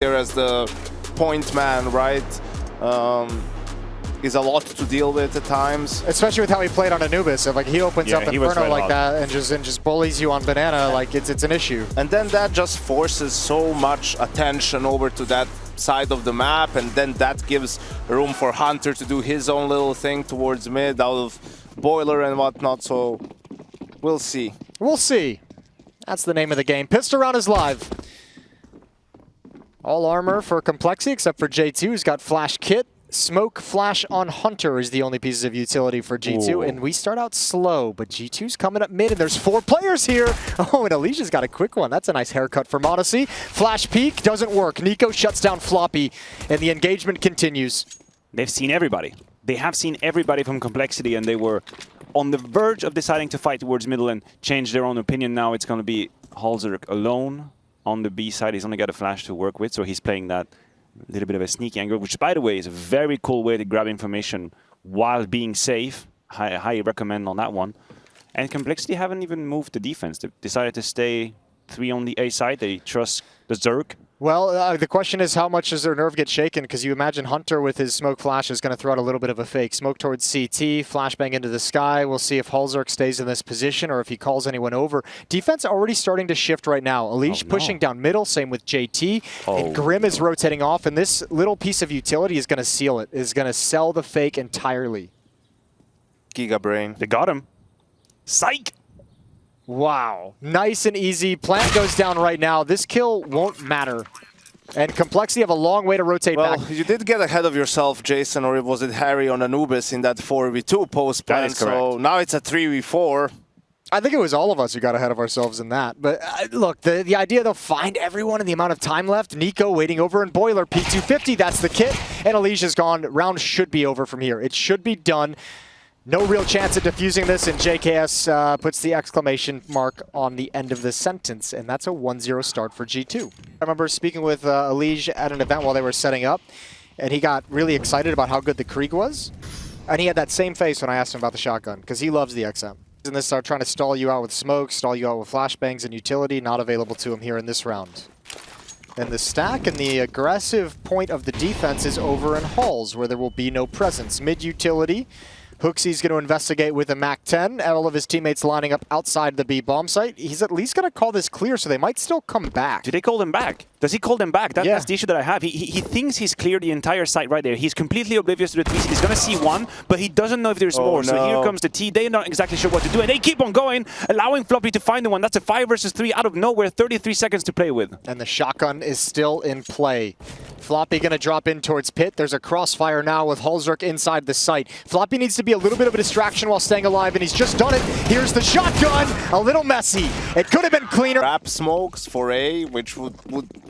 here as the point man, right? Is a lot to deal with at times. Especially with how he played on Anubis. If, like, he opens up Inferno like that and just bullies you on Banana, like it's an issue. And then that just forces so much attention over to that side of the map, and then that gives room for Hunter to do his own little thing towards mid out of Boiler and whatnot, so we'll see. We'll see. That's the name of the game. Pistol Round is live. All armor for Complexity except for J2, who's got Flash Kit. Smoke Flash on Hunter is the only pieces of utility for G2. Ooh. And we start out slow, but G2's coming up mid, and there's 4 players here. Oh, and Alicia's got a quick one. That's a nice haircut for Modesty. Flash Peek doesn't work. Nico shuts down Floppy, and the engagement continues. They've seen everybody. They have seen everybody from Complexity, and they were on the verge of deciding to fight towards middle and change their own opinion. Now it's going to be Halzerk alone on the B side. He's only got a Flash to work with, so he's playing that little bit of a sneaky angle, which, by the way, is a very cool way to grab information while being safe. I highly recommend on that one. And Complexity haven't even moved the defense. They've decided to stay 3 on the A side. They trust the Zerg. Well, the question is, how much does their nerve get shaken? Because you imagine Hunter with his smoke flash is going to throw out a little bit of a fake. Smoke towards CT, flashbang into the sky. We'll see if Halzerk stays in this position or if he calls anyone over. Defense already starting to shift right now. Alish pushing down middle, same with JT. And Grim is rotating off, and this little piece of utility is going to seal it, is going to sell the fake entirely. Giga Brain. They got him. Psych! Wow. Nice and easy. Plant goes down right now. This kill won't matter. And Complexity have a long way to rotate back. Well, you did get ahead of yourself, Jason, or was it Harry on Anubis in that 4v2 post-plant? So now it's a 3v4. I think it was all of us who got ahead of ourselves in that. But look, the idea they'll find everyone in the amount of time left. Nico waiting over in Boiler. P250, that's the kit. And Alicia's gone. Round should be over from here. It should be done. No real chance of defusing this, and JKS puts the exclamation mark on the end of the sentence, and that's a 1-0 start for G2. I remember speaking with Alij at an event while they were setting up, and he got really excited about how good the Krieg was, and he had that same face when I asked him about the shotgun, because he loves the XM. And they start trying to stall you out with smoke, stall you out with flashbangs and utility, not available to him here in this round. And the stack and the aggressive point of the defense is over in Halls, where there will be no presence. Mid-utility. Hooksy's going to investigate with a MAC-10. All of his teammates lining up outside the B bomb site. He's at least going to call this clear, so they might still come back. Do they call them back? Does he call them back? That's the issue that I have. He thinks he's cleared the entire site right there. He's completely oblivious to the tweets. He's going to see one, but he doesn't know if there's more. No. So here comes the T. They're not exactly sure what to do, and they keep on going, allowing Floppy to find the one. That's a 5 versus 3 out of nowhere. 33 seconds to play with. And the shotgun is still in play. Floppy going to drop in towards Pit. There's a crossfire now with Halzerk inside the site. Floppy needs to be a little bit of a distraction while staying alive, and he's just done it. Here's the shotgun. A little messy. It could have been cleaner. Trap smokes for A, which would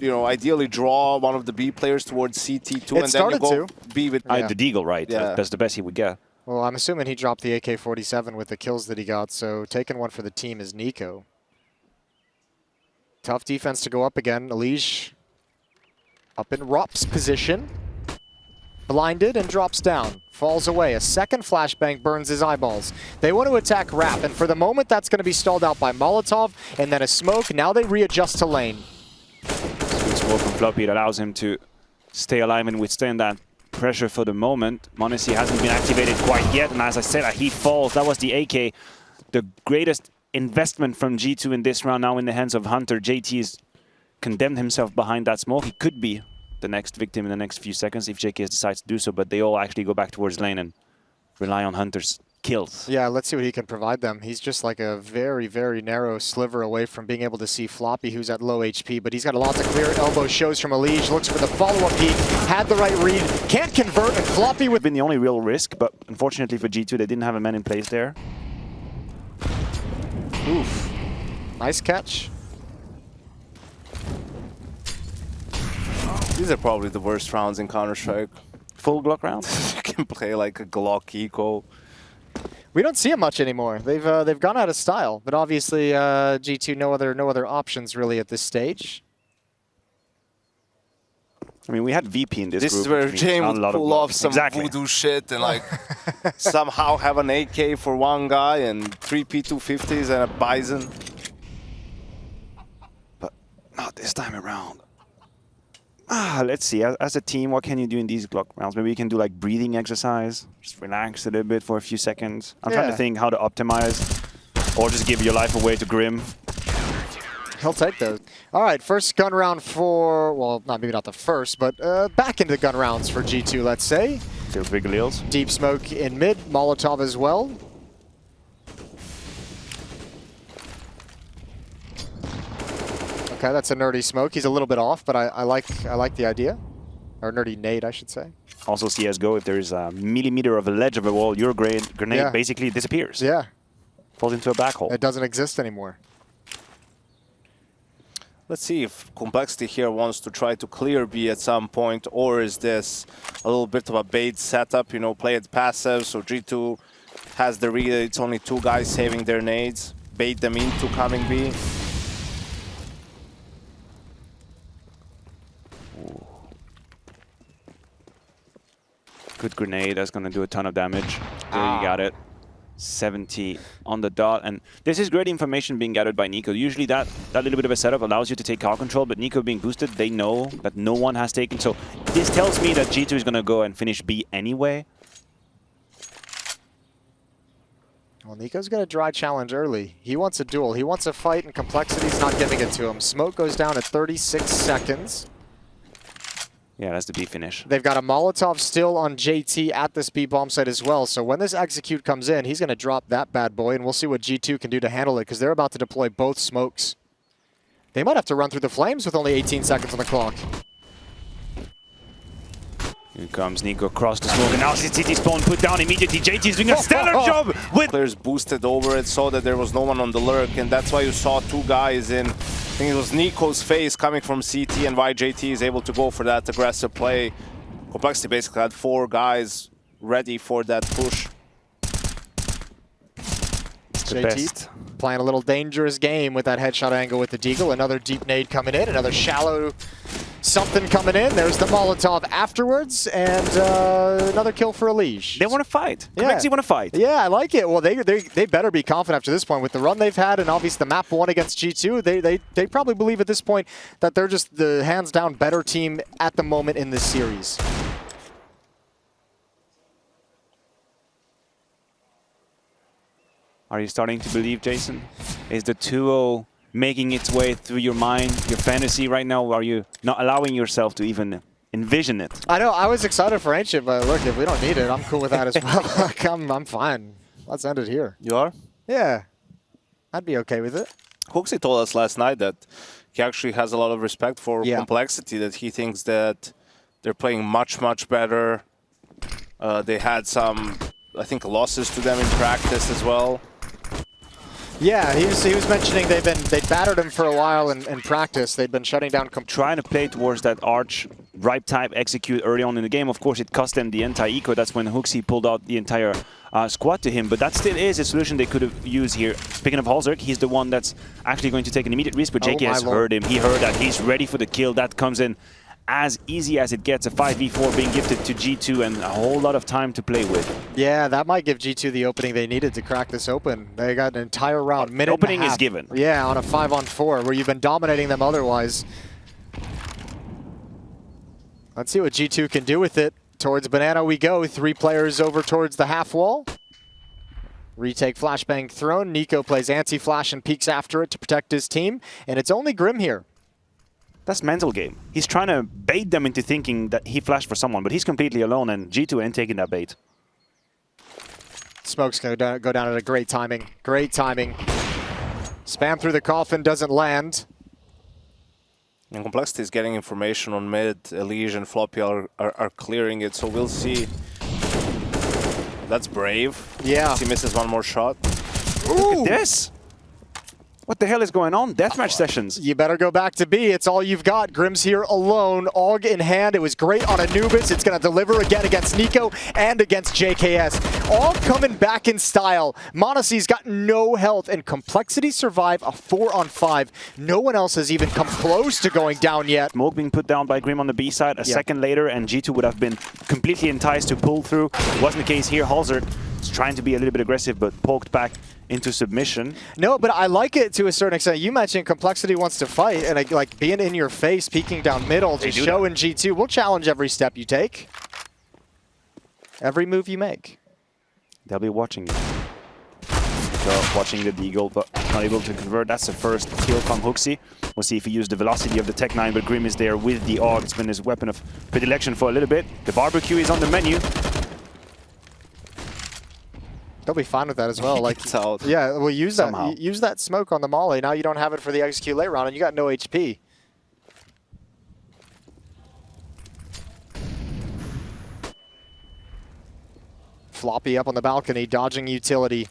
ideally draw one of the B players towards CT2, and then you go B with... The Deagle, right? Yeah. That's the best he would get. Well, I'm assuming he dropped the AK-47 with the kills that he got, so taking one for the team is Nico. Tough defense to go up again. Alij up in Rop's position. Blinded and drops down. Falls away. A second flashbang burns his eyeballs. They want to attack Rap, and for the moment that's going to be stalled out by Molotov, and then a smoke. Now they readjust to lane. Good smoke from Floppy. It allows him to stay alive and withstand that pressure for the moment. Monacy hasn't been activated quite yet, and as I said, he falls. That was the AK. The greatest investment from G2 in this round, now in the hands of Hunter. JT has condemned himself behind that smoke. He could be the next victim in the next few seconds if JKS decides to do so, but they all actually go back towards lane and rely on Hunter's kills. Yeah, let's see what he can provide them. He's just like a very, very narrow sliver away from being able to see Floppy, who's at low HP, but he's got a lot to clear. Elbow shows from Alij, looks for the follow-up peek, had the right read, can't convert, and Floppy would been the only real risk, but unfortunately for G2, they didn't have a man in place there. Oof. Nice catch. These are probably the worst rounds in Counter-Strike. Full Glock rounds? You can play like a Glock Eco. We don't see it much anymore. They've gone out of style, but obviously G2 no other options really at this stage. I mean, we had VP in this group. This is where James would pull off some voodoo shit and like somehow have an AK for one guy and 3 P250s and a Bison. But not this time around. Let's see. As a team, what can you do in these Glock rounds? Maybe you can do like breathing exercise. Just relax a little bit for a few seconds. I'm trying to think how to optimize. Or just give your life away to Grim. He'll take those. All right, first gun round for, well, maybe not the first, but back into the gun rounds for G2, let's say. Still big Leals. Deep smoke in mid, Molotov as well. Okay, that's a nerdy smoke. He's a little bit off, but I like the idea. Or nerdy nade, I should say. Also CSGO, if there's a millimeter of a ledge of a wall, your grenade basically disappears. Yeah. Falls into a black hole. It doesn't exist anymore. Let's see if Complexity here wants to try to clear B at some point, or is this a little bit of a bait setup, you know, play it passive, so G2 has the read, it's only 2 guys saving their nades, bait them into coming B. Good grenade, that's gonna do a ton of damage. There you got it. 70 on the dot, and this is great information being gathered by Nico. Usually that little bit of a setup allows you to take car control, but Nico being boosted, they know that no one has taken. So this tells me that G2 is gonna go and finish B anyway. Well, Nico's got a dry challenge early. He wants a duel. He wants a fight, and Complexity's not giving it to him. Smoke goes down at 36 seconds. Yeah, that's the B finish. They've got a Molotov still on JT at this B bomb site as well. So when this execute comes in, he's going to drop that bad boy, and we'll see what G2 can do to handle it, because they're about to deploy both smokes. They might have to run through the flames with only 18 seconds on the clock. Here comes Nico across the smoke, and now CT spawn put down immediately. JT is doing a stellar job with... Players boosted over it, saw that there was no one on the lurk, and that's why you saw 2 guys in, I think it was Nico's face coming from CT, and why JT is able to go for that aggressive play. Complexity basically had 4 guys ready for that push. JT playing a little dangerous game with that headshot angle with the Deagle. Another deep nade coming in, another shallow something coming in. There's the Molotov afterwards, and another kill for Elige. They want to fight. Yeah. Complexity want to fight. Yeah, I like it. Well, they better be confident after this point with the run they've had, and obviously the map won against G2. They probably believe at this point that they're just the hands down better team at the moment in this series. Are you starting to believe, Jason? Is the 2-0 making its way through your mind, your fantasy right now? Are you not allowing yourself to even envision it? I know, I was excited for Ancient, but look, if we don't need it, I'm cool with that as well. Like, I'm fine. Let's end it here. You are? Yeah, I'd be okay with it. Hooksy told us last night that he actually has a lot of respect for Complexity, that he thinks that they're playing much, much better. They had some, I think, losses to them in practice as well. Yeah, he was mentioning they battered him for a while in practice. They'd been shutting down. Trying to play towards that arch ripe type execute early on in the game. Of course, it cost them the anti-eco. That's when Hooksy pulled out the entire squad to him. But that still is a solution they could have used here. Speaking of Halzerk, he's the one that's actually going to take an immediate risk. But JK has heard him. He heard that. He's ready for the kill. That comes in as easy as it gets. A 5v4 being gifted to G2 and a whole lot of time to play with. Yeah, that might give G2 the opening they needed to crack this open. They got an entire round, minute opening and a half. is given. Yeah, on a 5-on-4 where you've been dominating them otherwise. Let's see what G2 can do with it. Towards Banana we go. 3 players over towards the half wall. Retake flashbang thrown. Nico plays anti-flash and peeks after it to protect his team. And it's only Grim here. That's mental game. He's trying to bait them into thinking that he flashed for someone, but he's completely alone, and G2 ain't taking that bait. Smoke's going to go down at a great timing. Great timing. Spam through the coffin, doesn't land. And Complexity is getting information on mid. Elige and Floppy are clearing it, so we'll see. That's brave. Yeah. He misses one more shot. Ooh. Look at this! What the hell is going on? Deathmatch sessions. You better go back to B. It's all you've got. Grim's here alone, AUG in hand. It was great on Anubis. It's going to deliver again against Nico and against JKS. AUG coming back in style. Monacy's got no health, and Complexity survive a 4-on-5. No one else has even come close to going down yet. Smoke being put down by Grim on the B side a second later, and G2 would have been completely enticed to pull through. It wasn't the case here. Halzerk He's trying to be a little bit aggressive, but poked back into submission. No, but I like it to a certain extent. You mentioned Complexity wants to fight, and like being in your face, peeking down middle, just showing G2. We'll challenge every step you take. Every move you make. They'll be watching you. So watching the Deagle, but not able to convert. That's the first kill from Hooksy. We'll see if he used the velocity of the Tech 9, but Grim is there with the AUG. It's been his weapon of predilection for a little bit. The barbecue is on the menu. They'll be fine with that as well. Like, out. yeah, well, use Somehow. that. Use that smoke on the molly. Now you don't have it for the execute late round, and you got no HP. Floppy up on the balcony, dodging utility.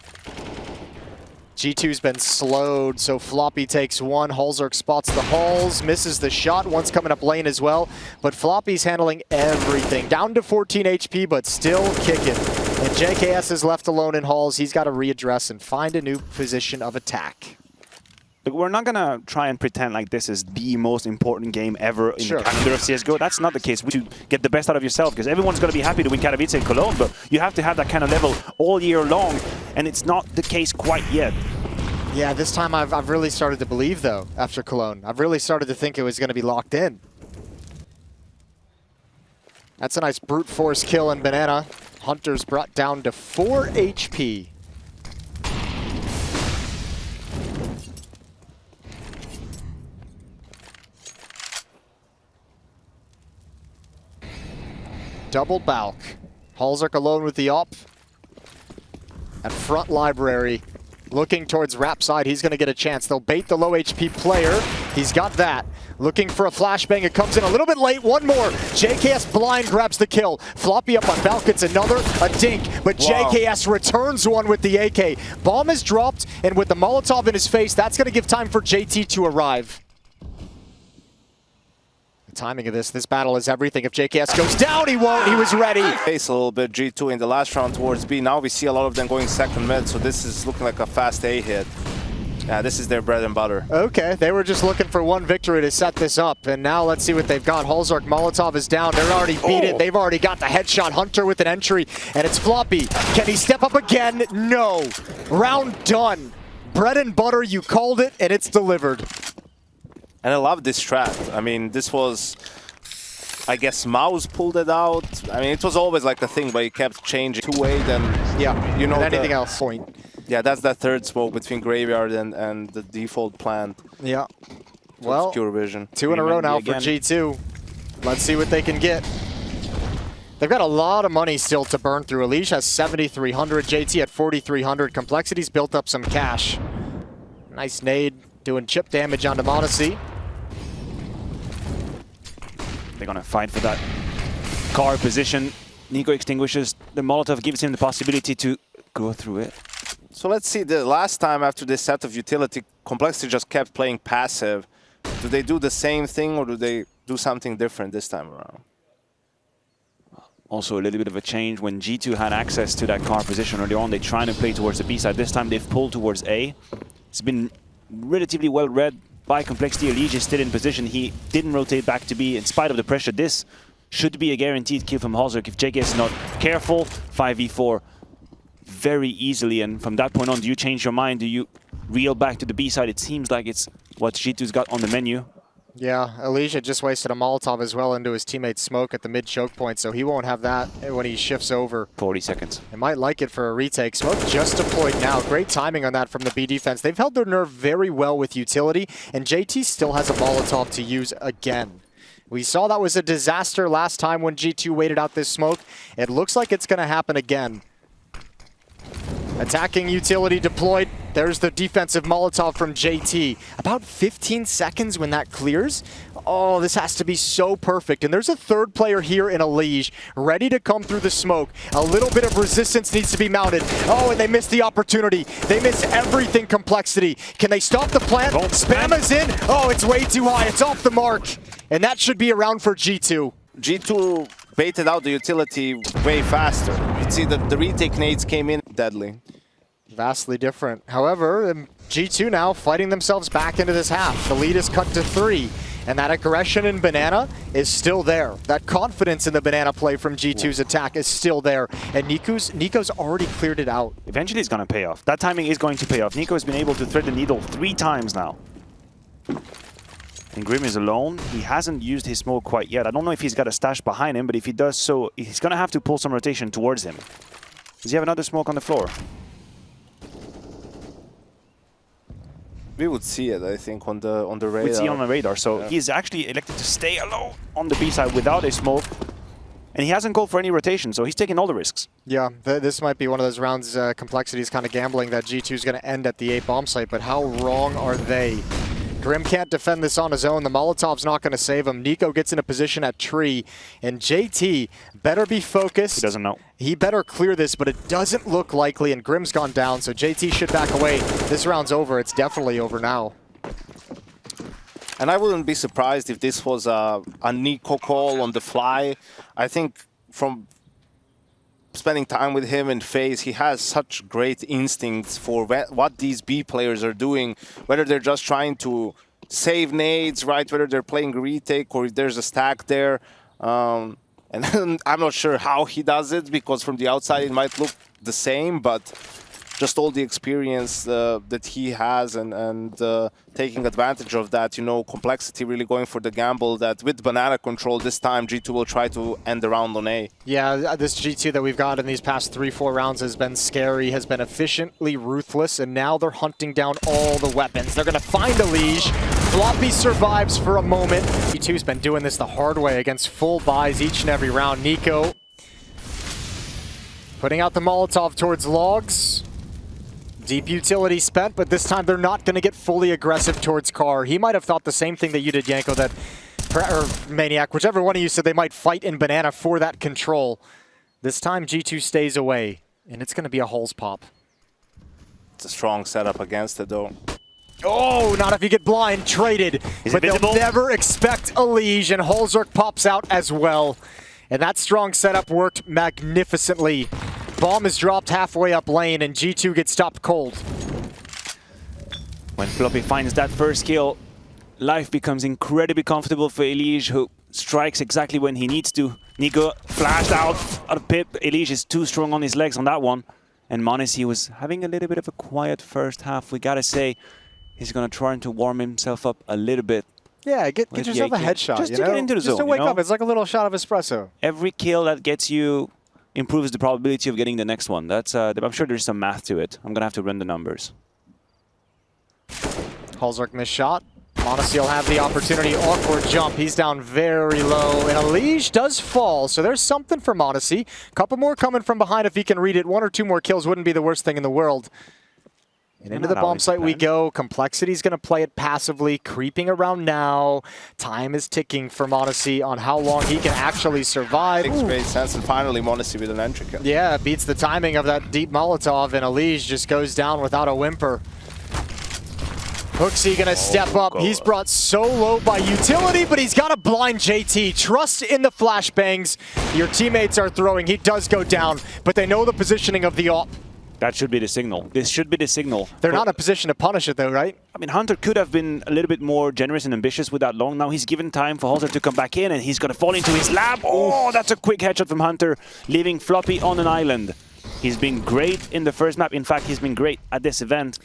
G2's been slowed, so Floppy takes one. Hulzerk spots the Hulz, misses the shot. One's coming up lane as well, but Floppy's handling everything. Down to 14 HP, but still kicking. And JKS is left alone in Hulz. He's got to readdress and find a new position of attack. But we're not going to try and pretend like this is the most important game ever in the calendar of CSGO. That's not the case. To get the best out of yourself, because everyone's going to be happy to win Katowice and Cologne, but you have to have that kind of level all year long, and it's not the case quite yet. Yeah, this time I've really started to believe, though, after Cologne. I've really started to think it was going to be locked in. That's a nice brute force kill in Banana. Hunter's brought down to 4 HP. Double Balk. Hulzerk alone with the op. At front library. Looking towards Rap side, he's going to get a chance. They'll bait the low HP player. He's got that. Looking for a flashbang. It comes in a little bit late. One more. JKS blind grabs the kill. Floppy up on Balk gets another. A dink. But wow. JKS returns one with the AK. Bomb is dropped, and with the Molotov in his face, that's going to give time for JT to arrive. Timing of this battle is everything. If JKS goes down, he won't. He was ready. Pace a little bit, G2 in the last round towards B. Now we see a lot of them going second mid, so this is looking like a fast A hit. Yeah, this is their bread and butter. Okay, they were just looking for one victory to set this up, and now let's see what they've got. Hulzerk, Molotov is down. They're already beat it. They've already got the headshot. Hunter with an entry, and it's Floppy. Can he step up again? No. Round done. Bread and butter, you called it, and it's delivered. And I love this strat. I mean, this was, I guess, Mouse pulled it out. I mean, it was always like the thing, but he kept changing 2-way, then, yeah, you know, anything else. Point. Yeah, that's that third smoke between Graveyard and the default plant. Yeah. So well, it's pure vision. 2 in a row now for G2. Let's see what they can get. They've got a lot of money still to burn through. Elish has 7,300, JT at 4,300. Complexity's built up some cash. Nice nade. Doing chip damage onto Modesty. They're going to fight for that car position. Nico extinguishes. The Molotov gives him the possibility to go through it. So let's see, the last time after this set of utility, Complexity just kept playing passive. Do they do the same thing, or do they do something different this time around? Also a little bit of a change. When G2 had access to that car position earlier on, they tried to play towards the B side. This time they've pulled towards A. It's been relatively well read by Complexity. Elish is still in position. He didn't rotate back to B in spite of the pressure. This should be a guaranteed kill from Hulzerk if JK is not careful. 5v4 very easily, and from that point on, do you change your mind? Do you reel back to the B side? It seems like it's what G2's got on the menu. Yeah, Elish just wasted a Molotov as well into his teammate's smoke at the mid choke point, so he won't have that when he shifts over. 40 seconds. They might like it for a retake. Smoke just deployed now. Great timing on that from the B defense. They've held their nerve very well with utility, and JT still has a Molotov to use again. We saw that was a disaster last time when G2 waited out this smoke. It looks like it's going to happen again. Attacking utility deployed. There's the defensive Molotov from JT. About 15 seconds when that clears. Oh, this has to be so perfect. And there's a third player here in Elish, ready to come through the smoke. A little bit of resistance needs to be mounted. Oh, and they missed the opportunity. They missed everything, Complexity. Can they stop the plant? Spam is in. Oh, it's way too high. It's off the mark. And that should be around for G2. G2 baited out the utility way faster. You see that the retake nades came in deadly. Vastly different. However, G2 now fighting themselves back into this half. The lead is cut to 3. And that aggression in Banana is still there. That confidence in the Banana play from G2's attack is still there. And Nico's already cleared it out. Eventually it's going to pay off. That timing is going to pay off. Nico has been able to thread the needle 3 times now. And Grim is alone. He hasn't used his smoke quite yet. I don't know if he's got a stash behind him, but if he does so, he's going to have to pull some rotation towards him. Does he have another smoke on the floor? We would see it, I think, on the radar. We'd see on the radar. So he's actually elected to stay alone on the B side without a smoke. And he hasn't called for any rotation, so he's taking all the risks. Yeah, this might be one of those rounds, Complexity is kind of gambling that G2 is going to end at the A bomb site, but how wrong are they? Grim can't defend this on his own. The Molotov's not going to save him. Nico gets in a position at tree, and JT better be focused. He doesn't know. He better clear this, but it doesn't look likely, and Grim's gone down, so JT should back away. This round's over. It's definitely over now. And I wouldn't be surprised if this was a Nico call on the fly. I think from spending time with him in FaZe, he has such great instincts for what these B players are doing, whether they're just trying to save nades, right? Whether they're playing retake or if there's a stack there. And I'm not sure how he does it, because from the outside it might look the same, but just all the experience that he has and taking advantage of that, you know, Complexity really going for the gamble that with Banana control this time, G2 will try to end the round on A. Yeah, this G2 that we've got in these past 3-4 rounds has been scary, has been efficiently ruthless, and now they're hunting down all the weapons. They're going to find Elige. Floppy survives for a moment. G2's been doing this the hard way against full buys each and every round. Nico putting out the Molotov towards Logs. Deep utility spent, but this time they're not going to get fully aggressive towards Car. He might have thought the same thing that you did, Yanko, that, or Maniac, whichever one of you said they might fight in Banana for that control. This time G2 stays away, and it's going to be a Hulls pop. It's a strong setup against it, though. Oh, not if you get blind, traded. But they'll never expect Elige, and Hulzerk pops out as well. And that strong setup worked magnificently. Bomb is dropped halfway up lane, and G2 gets stopped cold. When Floppy finds that first kill, life becomes incredibly comfortable for Elige, who strikes exactly when he needs to. Nico flashed out of Pip. Elige is too strong on his legs on that one. And m0NESY was having a little bit of a quiet first half. We gotta say, he's gonna try to warm himself up a little bit. Yeah, get yourself a headshot, just to get into the zone, just to wake up. It's like a little shot of espresso. Every kill that gets you improves the probability of getting the next one. That's I'm sure there's some math to it. I'm gonna have to run the numbers. Hulzerk missed shot. m0NESY will have the opportunity. Awkward jump. He's down very low. And Elige does fall, so there's something for m0NESY. Couple more coming from behind if he can read it. 1 or 2 more kills wouldn't be the worst thing in the world. And into the bomb site we go. Complexity's going to play it passively, creeping around now. Time is ticking for m0NESY on how long he can actually survive. Makes great sense, and finally m0NESY with an entry kill. Yeah, it beats the timing of that deep Molotov, and Elige just goes down without a whimper. HooXi gonna step up. God. He's brought so low by utility, but he's got to blind JT. Trust in the flashbangs. Your teammates are throwing. He does go down, but they know the positioning of the AWP. That should be the signal. This should be the signal. They're not in a position to punish it though, right? I mean, Hunter could have been a little bit more generous and ambitious with that long. Now he's given time for Hulzer to come back in, and he's going to fall into his lab. Oh, that's a quick headshot from Hunter, leaving Floppy on an island. He's been great in the first map. In fact, he's been great at this event.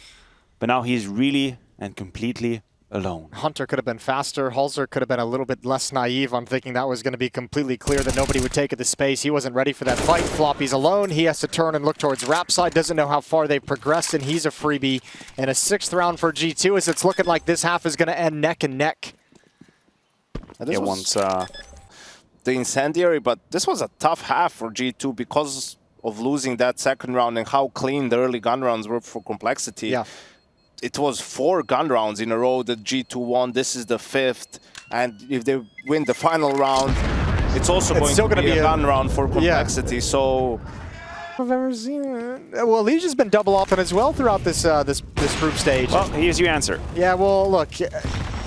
But now he's really and completely alone. Hunter could have been faster. Hulzer could have been a little bit less naive on thinking that was going to be completely clear that nobody would take it to space. He wasn't ready for that fight. Floppy's alone. He has to turn and look towards Rapside. Doesn't know how far they've progressed, and he's a freebie. And a 6th round for G2 as it's looking like this half is going to end neck and neck. Yeah, once the incendiary, but this was a tough half for G2 because of losing that 2nd round and how clean the early gun rounds were for Complexity. Yeah. It was 4 gun rounds in a row that G2 won. This is the 5th. And if they win the final round, it's also going to be a gun round for Complexity. Yeah. So I've ever seen it. Well, Elige has been double open as well throughout this this group stage. Well, here's your answer. Yeah, well, look.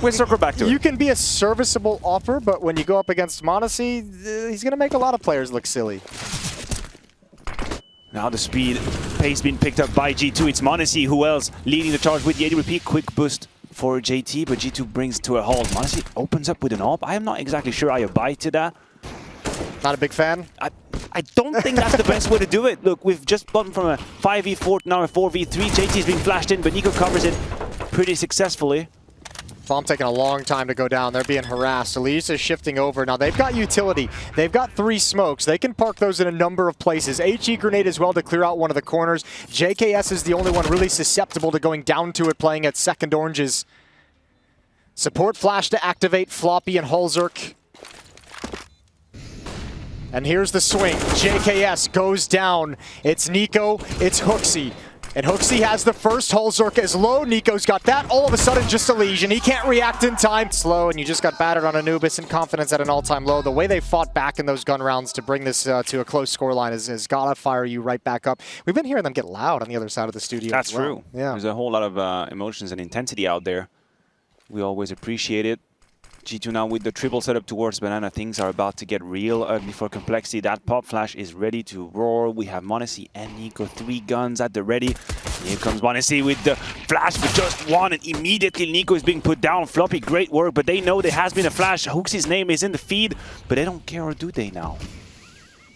We'll circle back to it. You can be a serviceable offer, but when you go up against m0NESY, he's going to make a lot of players look silly. Now the speed, pace being picked up by G2. It's m0NESY who else leading the charge with the 80 repeat. Quick boost for JT, but G2 brings to a halt. Honestly, opens up with an AWP. I am not exactly sure I abide to that. Not a big fan? I don't think that's the best way to do it. Look, we've just gone from a 5v4 to now a 4v3. JT's being flashed in, but Nico covers it pretty successfully. Bomb taking a long time to go down. They're being harassed. Elise is shifting over. Now they've got utility. They've got 3 smokes. They can park those in a number of places. HE grenade as well to clear out one of the corners. JKS is the only one really susceptible to going down to it, playing at second oranges. Support flash to activate Floppy and Hulzerk. And here's the swing. JKS goes down. It's Nico. It's Hooksy. And Hooksy has the first. Hulzerk is low. Nico's got that. All of a sudden, just a lesion. He can't react in time. Slow, and you just got battered on Anubis, and confidence at an all-time low. The way they fought back in those gun rounds to bring this to a close scoreline has got to fire you right back up. We've been hearing them get loud on the other side of the studio. That's as well. true. Yeah. There's a whole lot of emotions and intensity out there. We always appreciate it. G2 now with the triple setup towards Banana. Things are about to get real ugly for Complexity. That pop flash is ready to roar. We have m0NESY and Nico, 3 guns at the ready. Here comes m0NESY with the flash for just 1, and immediately Nico is being put down. Floppy, great work, but they know there has been a flash. Hooksy's name is in the feed, but they don't care, or do they now?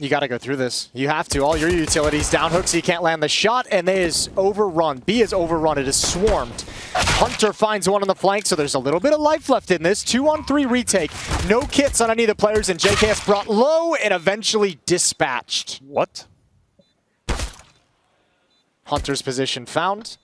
You got to go through this. You have to. All your utilities down. Hooksy can't land the shot, and it is overrun. B is overrun. It is swarmed. Hunter finds one on the flank, so there's a little bit of life left in this. 2-on-3 retake. No kits on any of the players, and JKS brought low and eventually dispatched. What? Hunter's position found.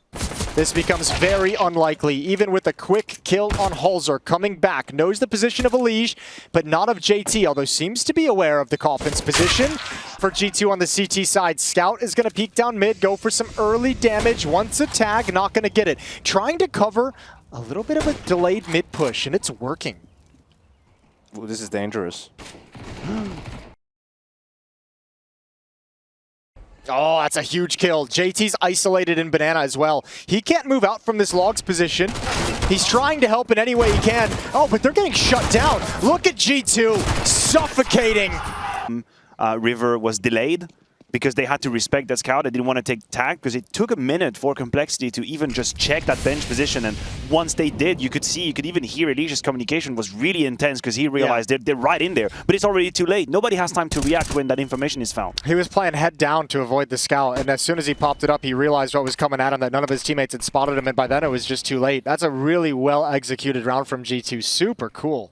This becomes very unlikely, even with a quick kill on Hulzerk coming back. Knows the position of Elige, but not of JT, although seems to be aware of the Coffin's position. For G2 on the CT side, Scout is going to peek down mid, go for some early damage. Once a tag, not going to get it. Trying to cover a little bit of a delayed mid push, and it's working. Ooh, this is dangerous. Oh, that's a huge kill. JT's isolated in Banana as well. He can't move out from this Logs position. He's trying to help in any way he can. Oh, but they're getting shut down. Look at G2 suffocating. River was delayed because they had to respect that scout. They didn't want to take tag because it took a minute for Complexity to even just check that bench position. And once they did, you could even hear Elise's communication was really intense because he realized they're right in there. But it's already too late. Nobody has time to react when that information is found. He was playing head down to avoid the scout, and as soon as he popped it up, he realized what was coming at him, that none of his teammates had spotted him, and by then it was just too late. That's a really well-executed round from G2. Super cool.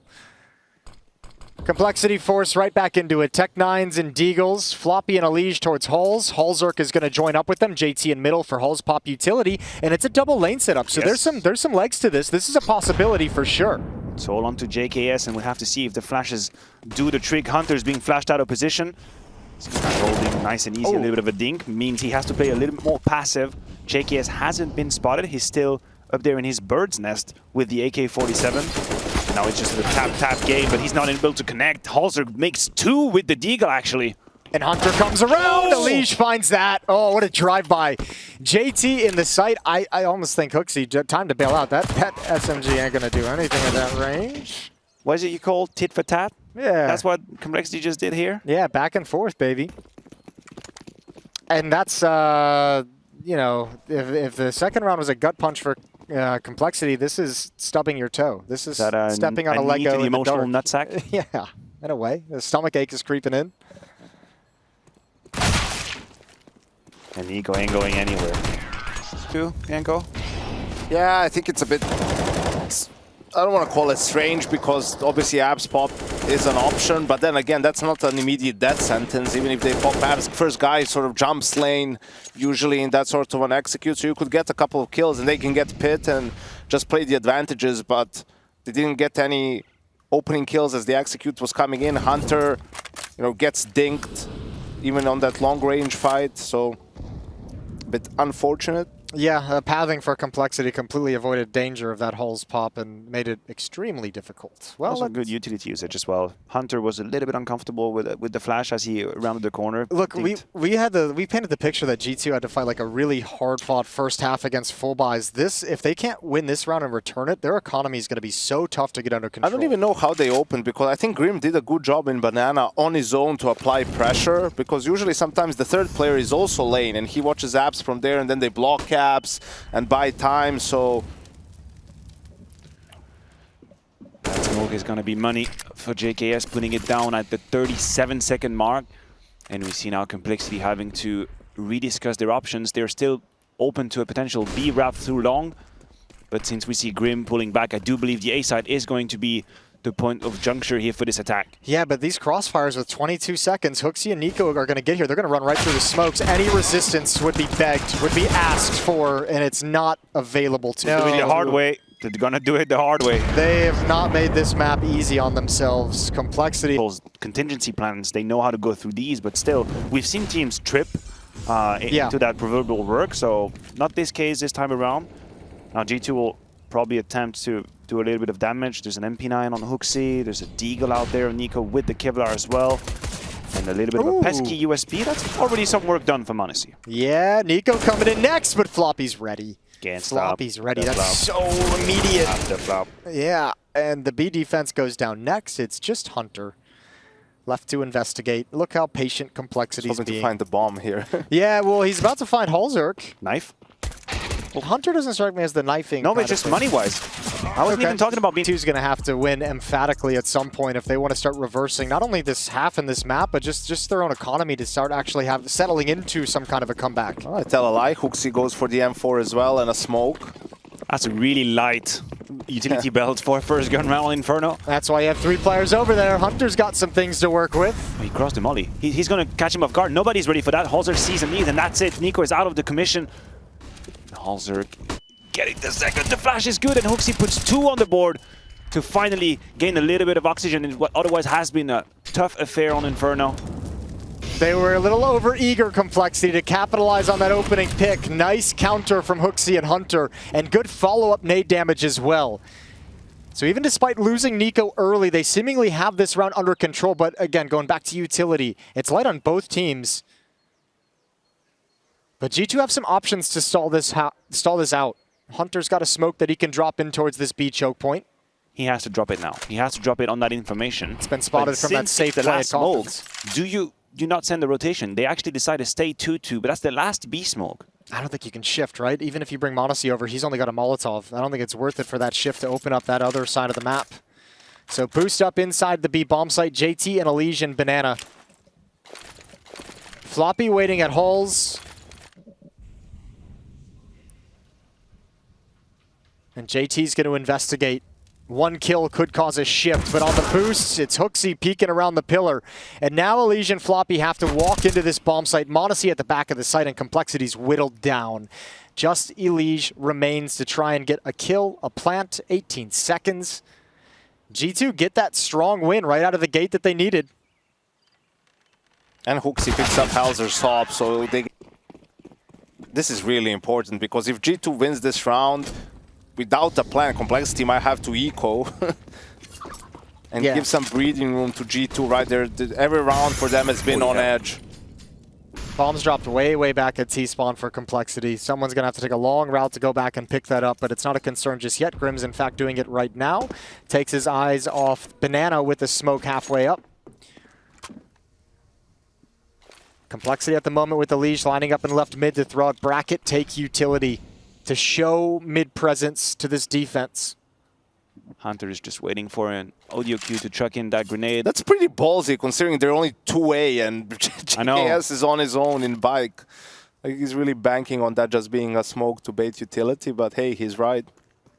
Complexity force right back into it. Tech9s and Deagles. Floppy and Elige towards Hulz. Hulzerk is going to join up with them. JT in middle for Hulz pop utility. And it's a double lane setup. So there's some legs to this. This is a possibility for sure. It's all on to JKS, and we'll have to see if the flashes do the trick. Hunter's being flashed out of position. He's holding nice and easy. A little bit of a dink. Means he has to play a little bit more passive. JKS hasn't been spotted. He's still up there in his bird's nest with the AK-47. Now it's just a tap-tap game, but he's not able to connect. Hulzerk makes 2 with the Deagle, actually. And Hunter comes around. Elige finds that. Oh, what a drive-by. JT in the sight. I almost think Hooksy, time to bail out. That SMG ain't going to do anything at that range. What is it you call tit for tat? Yeah. That's what Complexity just did here? Yeah, back and forth, baby. And that's, you know, if the second round was a gut punch for Complexity, this is stubbing your toe. This is stepping on a Lego in the emotional dark. nutsack. Yeah, in a way. The stomach ache is creeping in. And Nico ain't going anywhere. Can't go. Yeah, I think it's a bit... I don't want to call it strange because obviously Abs pop is an option, but then again, that's not an immediate death sentence. Even if they pop Abs, first guy sort of jumps lane, usually in that sort of an execute, so you could get a couple of kills and they can get pit and just play the advantages, but they didn't get any opening kills as the execute was coming in. Hunter, you know, gets dinked even on that long range fight, so a bit unfortunate. Yeah, pathing for Complexity completely avoided danger of that Hulz pop and made it extremely difficult. Well, also good utility usage as well. Hunter was a little bit uncomfortable with the flash as he rounded the corner. Look, we painted the picture that G2 had to fight like a really hard-fought first half against full buys. This, if they can't win this round and return it, their economy is going to be so tough to get under control. I don't even know how they opened, because I think Grim did a good job in Banana on his own to apply pressure, because usually sometimes the third player is also lane and he watches Abs from there and then they block Abs and buy time, so is going to be money for JKS, putting it down at the 37-second mark. And we see now Complexity having to rediscuss their options. They're still open to a potential B route through long. But since we see Grim pulling back, I do believe the A side is going to be the point of juncture here for this attack. Yeah, but these crossfires with 22 seconds, Hooksy and Nico are going to get here. They're going to run right through the smokes. Any resistance would be begged, would be asked for, and it's not available to them. Doing it the hard way. They're going to do it the hard way. They have not made this map easy on themselves. Complexity. Those contingency plans, they know how to go through these, but still, we've seen teams trip into that proverbial work, so not this case this time around. Now G2 will probably attempt to do a little bit of damage. There's an MP9 on Hooksy, there's a Deagle out there on Nico with the Kevlar as well. And a little bit of a pesky USP. That's already some work done for Monacy. Yeah, Nico coming in next, but Floppy's ready. Floppy's ready. That's so immediate. Yeah, and the B defense goes down next. It's just Hunter left to investigate. Look how patient Complexity's being. To find the bomb here. Yeah, well, he's about to find Holzerk. Knife? Well, Hunter doesn't strike me as the knifing. No, but just money-wise. I wasn't even talking about being... B2's going to have to win emphatically at some point if they want to start reversing not only this half in this map, but just their own economy to start actually settling into some kind of a comeback. Oh, I tell a lie. Hooksy goes for the M4 as well and a smoke. That's a really light utility belt for first gun round Inferno. That's why you have 3 players over there. Hunter's got some things to work with. He crossed the molly. He's going to catch him off guard. Nobody's ready for that. Holzer sees a need, and that's it. Nico is out of the commission. Holzer getting the second. The flash is good, and Hooksy puts 2 on the board to finally gain a little bit of oxygen in what otherwise has been a tough affair on Inferno. They were a little over-eager, Complexity, to capitalize on that opening pick. Nice counter from Hooksy and Hunter, and good follow-up nade damage as well. So even despite losing Nico early, they seemingly have this round under control. But again, going back to utility, it's light on both teams. But G2 have some options to stall this out. Hunter's got a smoke that he can drop in towards this B choke point. He has to drop it now. He has to drop it on that information. It's been spotted from that safe play at smoke. Do you not send the rotation? They actually decide to stay 2-2, but that's the last B smoke. I don't think you can shift, right? Even if you bring Monacy over, he's only got a Molotov. I don't think it's worth it for that shift to open up that other side of the map. So boost up inside the B bomb site. JT and Elysian Banana. Floppy waiting at Halls. And JT's going to investigate. 1 kill could cause a shift, but on the boost, it's Hooksy peeking around the pillar. And now Elysian Floppy have to walk into this bomb site. Monacy at the back of the site, and Complexity's whittled down. Just Elysian remains to try and get a kill, a plant, 18 seconds. G2 get that strong win right out of the gate that they needed. And Hooksy picks up Halzer's top, so this is really important, because if G2 wins this round, without a plan, Complexity might have to eco and give some breathing room to G2 right there. Every round for them has been on edge. Bombs dropped way, way back at T-spawn for Complexity. Someone's going to have to take a long route to go back and pick that up, but it's not a concern just yet. Grim's, in fact, doing it right now. Takes his eyes off Banana with the smoke halfway up. Complexity at the moment with the leash lining up in left mid to throw out bracket, take utility to show mid-presence to this defense. Hunter is just waiting for an audio cue to chuck in that grenade. That's pretty ballsy, considering they're only 2A and JKS is on his own in bike. Like, he's really banking on that just being a smoke to bait utility, but hey, he's right.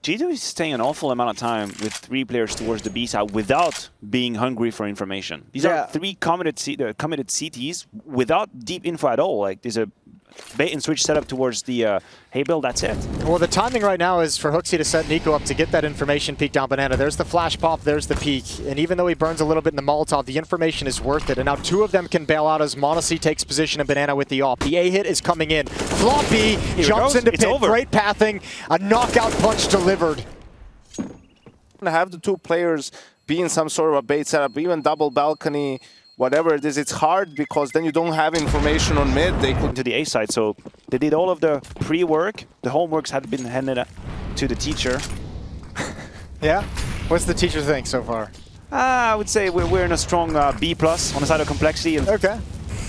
G2 is staying an awful amount of time with 3 players towards the B side without being hungry for information. These are 3 committed CTs without deep info at all. Like, there's a bait and switch setup towards the hay build, that's it. Well, the timing right now is for Hooksy to set Nico up to get that information peek down Banana. There's the flash pop, there's the peek. And even though he burns a little bit in the Molotov, the information is worth it. And now 2 of them can bail out as Monacy takes position in Banana with the AWP. The A hit is coming in. Floppy jumps into pit, great pathing, a knockout punch delivered. Have the 2 players be in some sort of a bait setup, even double balcony, whatever it is, it's hard because then you don't have information on mid. They could to the A side, so they did all of the pre-work. The homeworks had been handed to the teacher. Yeah? What's the teacher think so far? I would say we're in a strong B+ on the side of Complexity. Okay.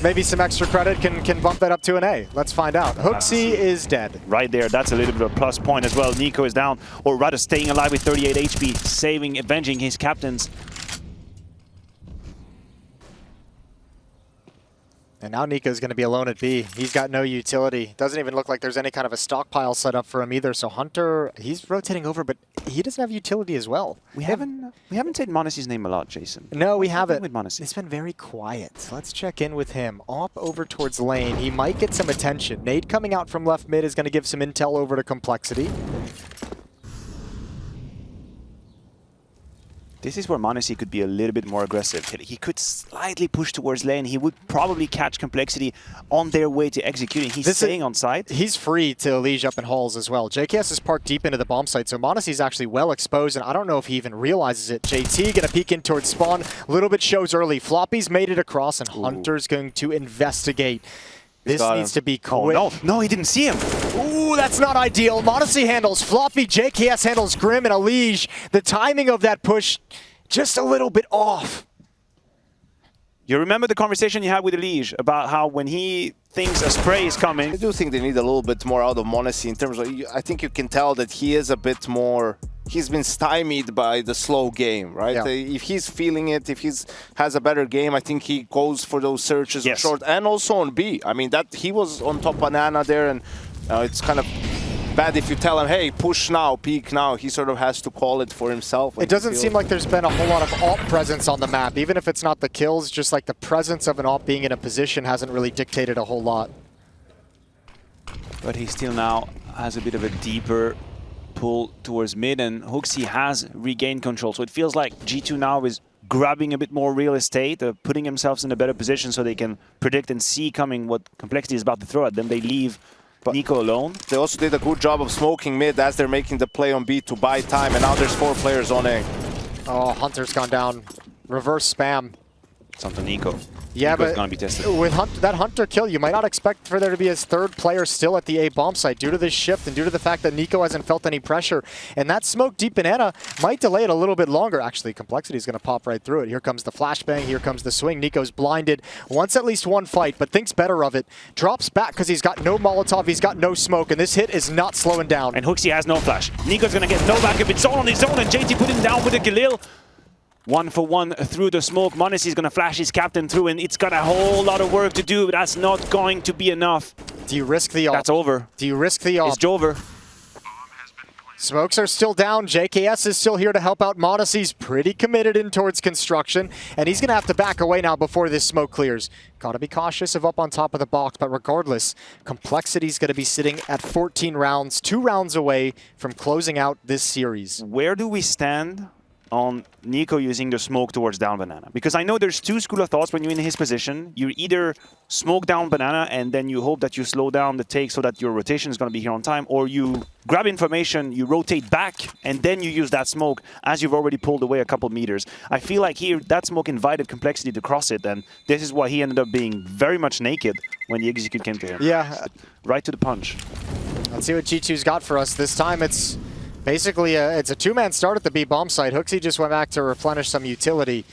Maybe some extra credit can bump that up to an A. Let's find out. Hooksy is dead. Right there, that's a little bit of a plus point as well. Nico is down, or rather staying alive with 38 HP, saving, avenging his captains. And now Nico's going to be alone at B. He's got no utility. Doesn't even look like there's any kind of a stockpile set up for him either. So Hunter, he's rotating over, but he doesn't have utility as well. We haven't said m0NESY's name a lot, Jason. No, we haven't. With m0NESY? It's been very quiet. Let's check in with him. Op over towards lane. He might get some attention. Nade coming out from left mid is going to give some intel over to Complexity. This is where m0NESY could be a little bit more aggressive. He could slightly push towards lane. He would probably catch Complexity on their way to executing. He's staying on site. He's free to Elige up in halls as well. JKS is parked deep into the bomb site, so m0NESY's actually well exposed, and I don't know if he even realizes it. JT gonna peek in towards spawn. A little bit shows early. Floppy's made it across, and Hunter's going to investigate. This needs to be quick. Oh, no, he didn't see him. Ooh, that's not ideal. m0NESY handles Floppy, JKS handles Grim, and Elige. The timing of that push just a little bit off. You remember the conversation you had with Elige about how when he thinks a spray is coming... I do think they need a little bit more out of m0NESY in terms of... I think you can tell that he is a bit more... He's been stymied by the slow game, right? Yeah. If he's feeling it, if he's has a better game, I think he goes for those searches short. And also on B. I mean, that he was on top banana there, and it's kind of bad if you tell him, hey, push now, peek now. He sort of has to call it for himself. It doesn't seem like there's been a whole lot of AWP presence on the map. Even if it's not the kills, just like the presence of an AWP being in a position hasn't really dictated a whole lot. But he still now has a bit of a deeper pull towards mid, and Hooksy has regained control. So it feels like G2 now is grabbing a bit more real estate, putting themselves in a better position so they can predict and see coming what Complexity is about to throw at them. They leave Nico alone. They also did a good job of smoking mid as they're making the play on B to buy time, and now there's 4 players on A. Oh, Hunter's gone down. Reverse spam. It's onto Nico. Yeah, Nico's but gonna be tested. with that Hunter kill, you might not expect for there to be his 3rd player still at the A bomb site due to this shift and due to the fact that Nico hasn't felt any pressure. And that smoke deep banana might delay it a little bit longer. Actually, Complexity is going to pop right through it. Here comes the flashbang. Here comes the swing. Nico's blinded. Wants at least one fight, but thinks better of it. Drops back because he's got no Molotov. He's got no smoke, and this hit is not slowing down. And Hooksy has no flash. Nico's going to get no backup. It's all on his own, and JT put him down with a Galil. 1 for 1 through the smoke. m0NESY is going to flash his captain through, and it's got a whole lot of work to do, but that's not going to be enough. Do you risk the AWP? That's over. Do you risk the AWP? It's over. Smokes are still down. JKS is still here to help out. m0NESY's pretty committed in towards construction, and he's going to have to back away now before this smoke clears. Got to be cautious of up on top of the box, but regardless, Complexity's going to be sitting at 14 rounds, 2 rounds away from closing out this series. Where do we stand on Nico using the smoke towards down banana? Because I know there's 2 school of thoughts when you're in his position. You either smoke down banana and then you hope that you slow down the take so that your rotation is going to be here on time, or you grab information, you rotate back, and then you use that smoke as you've already pulled away a couple meters. I feel like here that smoke invited Complexity to cross it, and this is why he ended up being very much naked when the execute came to him. Yeah. Right to the punch. Let's see what G2's got for us. This time it's basically it's a 2-man start at the B bomb site. Hooksy just went back to replenish some utility.